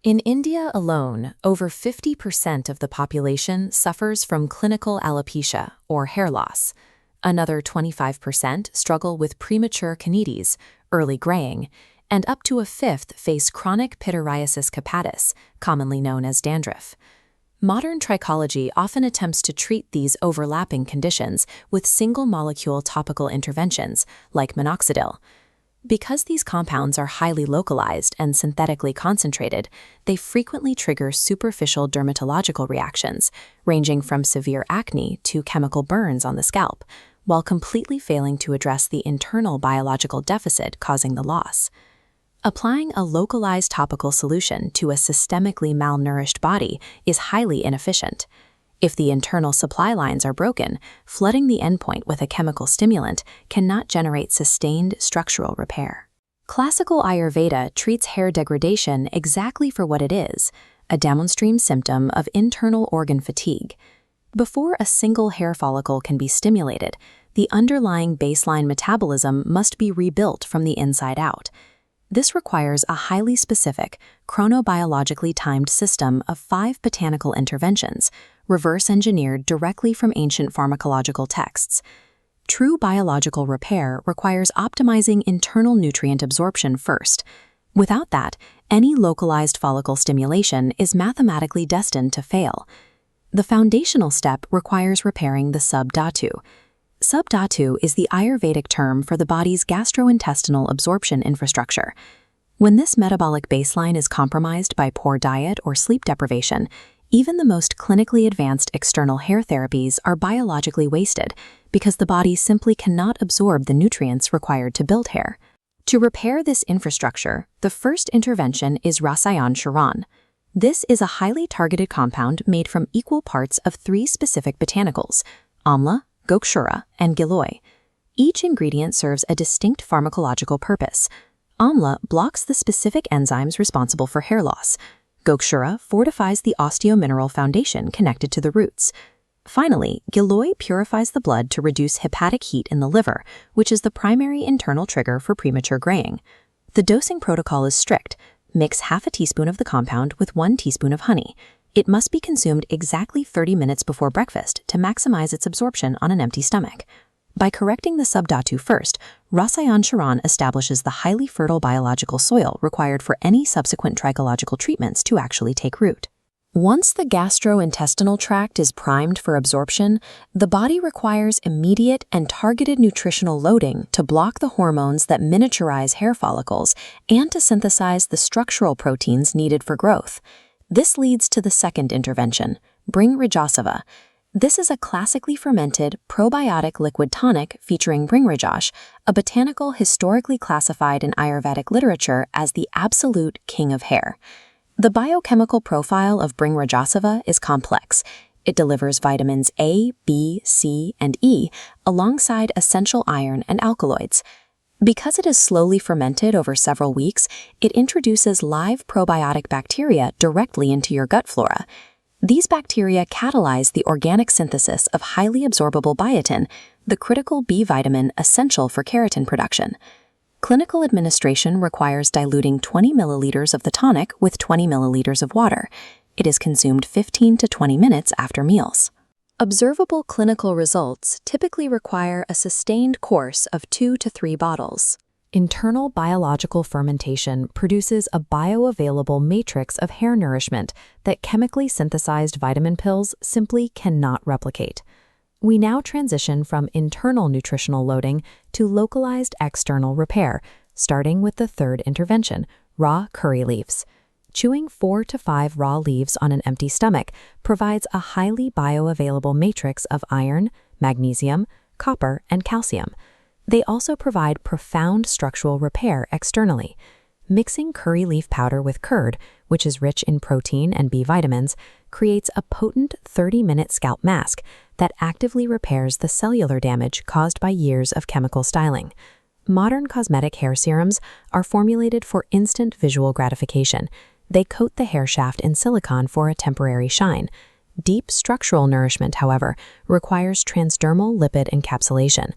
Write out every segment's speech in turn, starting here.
In India alone, over 50% of the population suffers from clinical alopecia, or hair loss. Another 25% struggle with premature conitis, early graying, and up to a fifth face chronic pityriasis capitis, commonly known as dandruff. Modern trichology often attempts to treat these overlapping conditions with single-molecule topical interventions, like minoxidil. Because these compounds are highly localized and synthetically concentrated, they frequently trigger superficial dermatological reactions, ranging from severe acne to chemical burns on the scalp, while completely failing to address the internal biological deficit causing the loss. Applying a localized topical solution to a systemically malnourished body is highly inefficient. If the internal supply lines are broken, flooding the endpoint with a chemical stimulant cannot generate sustained structural repair. Classical Ayurveda treats hair degradation exactly for what it is, a downstream symptom of internal organ fatigue. Before a single hair follicle can be stimulated, the underlying baseline metabolism must be rebuilt from the inside out. This requires a highly specific, chronobiologically timed system of 5 botanical interventions, reverse-engineered directly from ancient pharmacological texts. True biological repair requires optimizing internal nutrient absorption first. Without that, any localized follicle stimulation is mathematically destined to fail. The foundational step requires repairing the subdhatu. Subdhatu is the Ayurvedic term for the body's gastrointestinal absorption infrastructure. When this metabolic baseline is compromised by poor diet or sleep deprivation, even the most clinically advanced external hair therapies are biologically wasted because the body simply cannot absorb the nutrients required to build hair. To repair this infrastructure, the first intervention is Rasayan Churna. This is a highly targeted compound made from equal parts of 3 specific botanicals: amla, gokshura, and giloy. Each ingredient serves a distinct pharmacological purpose. Amla blocks the specific enzymes responsible for hair loss. Gokshura fortifies the osteomineral foundation connected to the roots. Finally, giloy purifies the blood to reduce hepatic heat in the liver, which is the primary internal trigger for premature graying. The dosing protocol is strict. Mix half a teaspoon of the compound with 1 teaspoon of honey. It must be consumed exactly 30 minutes before breakfast to maximize its absorption on an empty stomach. By correcting the subdhatu first, Rasayan Churna establishes the highly fertile biological soil required for any subsequent trichological treatments to actually take root. Once the gastrointestinal tract is primed for absorption, the body requires immediate and targeted nutritional loading to block the hormones that miniaturize hair follicles and to synthesize the structural proteins needed for growth. This leads to the second intervention, Bhringrajasava. This is a classically fermented, probiotic liquid tonic featuring Bhringrajasava, a botanical historically classified in Ayurvedic literature as the absolute king of hair. The biochemical profile of Bhringrajasava is complex. It delivers vitamins A, B, C, and E alongside essential iron and alkaloids. Because it is slowly fermented over several weeks, it introduces live probiotic bacteria directly into your gut flora. These bacteria catalyze the organic synthesis of highly absorbable biotin, the critical B vitamin essential for keratin production. Clinical administration requires diluting 20 milliliters of the tonic with 20 milliliters of water. It is consumed 15 to 20 minutes after meals. Observable clinical results typically require a sustained course of 2 to 3 bottles. Internal biological fermentation produces a bioavailable matrix of hair nourishment that chemically synthesized vitamin pills simply cannot replicate. We now transition from internal nutritional loading to localized external repair, starting with the third intervention, raw curry leaves. Chewing 4 to 5 raw leaves on an empty stomach provides a highly bioavailable matrix of iron, magnesium, copper, and calcium. They also provide profound structural repair externally. Mixing curry leaf powder with curd, which is rich in protein and B vitamins, creates a potent 30-minute scalp mask that actively repairs the cellular damage caused by years of chemical styling. Modern cosmetic hair serums are formulated for instant visual gratification. They coat the hair shaft in silicone for a temporary shine. Deep structural nourishment, however, requires transdermal lipid encapsulation.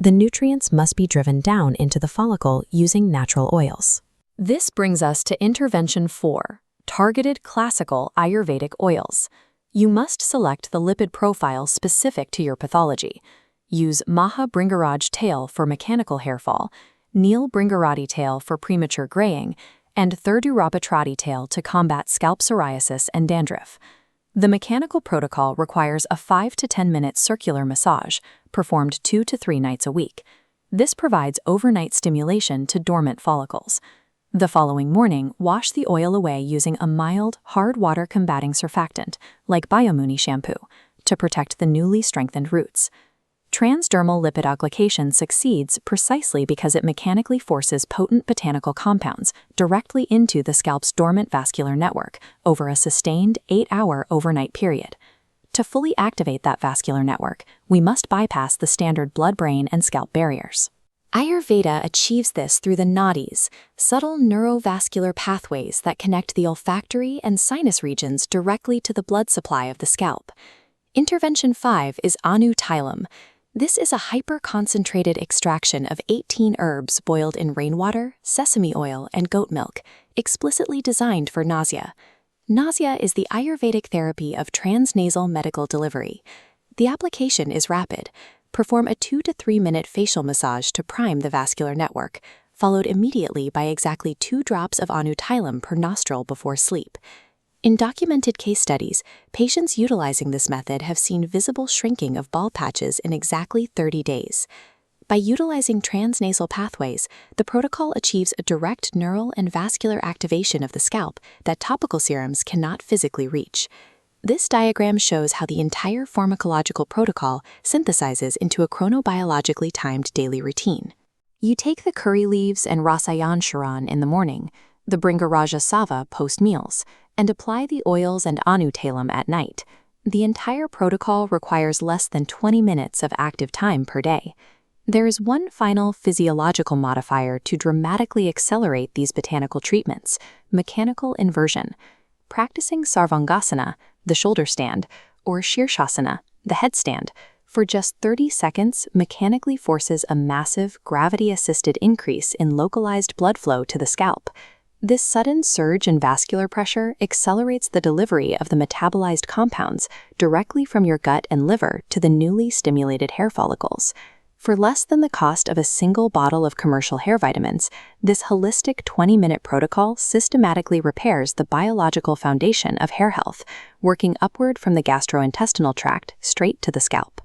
The nutrients must be driven down into the follicle using natural oils. This brings us to intervention 4, Targeted classical Ayurvedic oils. You must select the lipid profile specific to your pathology. Use Maha Bhringraj tail for mechanical hair fall, Neel Bhringrajasava tail for premature graying, and Thurdurapatrati tail to combat scalp psoriasis and dandruff. The mechanical protocol requires a 5 to 10 minute circular massage, performed 2 to 3 nights a week. This provides overnight stimulation to dormant follicles. The following morning, wash the oil away using a mild, hard water combating surfactant, like Biomuni shampoo, to protect the newly strengthened roots. Transdermal lipid application succeeds precisely because it mechanically forces potent botanical compounds directly into the scalp's dormant vascular network over a sustained 8-hour overnight period. To fully activate that vascular network, we must bypass the standard blood-brain and scalp barriers. Ayurveda achieves this through the nadis, subtle neurovascular pathways that connect the olfactory and sinus regions directly to the blood supply of the scalp. Intervention 5 is Anu Tailam. This is a hyper-concentrated extraction of 18 herbs boiled in rainwater, sesame oil, and goat milk, explicitly designed for nausea. Nausea is the Ayurvedic therapy of transnasal medical delivery. The application is rapid. Perform a 2 to 3 minute facial massage to prime the vascular network, followed immediately by exactly 2 drops of Anu Tailam per nostril before sleep. In documented case studies, patients utilizing this method have seen visible shrinking of bald patches in exactly 30 days. By utilizing transnasal pathways, the protocol achieves a direct neural and vascular activation of the scalp that topical serums cannot physically reach. This diagram shows how the entire pharmacological protocol synthesizes into a chronobiologically timed daily routine. You take the curry leaves and Rasayan Churna in the morning, the Bhringrajasava post-meals, and apply the oils and Anu Tailam at night. The entire protocol requires less than 20 minutes of active time per day. There is one final physiological modifier to dramatically accelerate these botanical treatments: mechanical inversion. Practicing Sarvangasana, the shoulder stand, or Shirshasana, the headstand, for just 30 seconds mechanically forces a massive gravity-assisted increase in localized blood flow to the scalp. This sudden surge in vascular pressure accelerates the delivery of the metabolized compounds directly from your gut and liver to the newly stimulated hair follicles. For less than the cost of a single bottle of commercial hair vitamins, this holistic 20-minute protocol systematically repairs the biological foundation of hair health, working upward from the gastrointestinal tract straight to the scalp.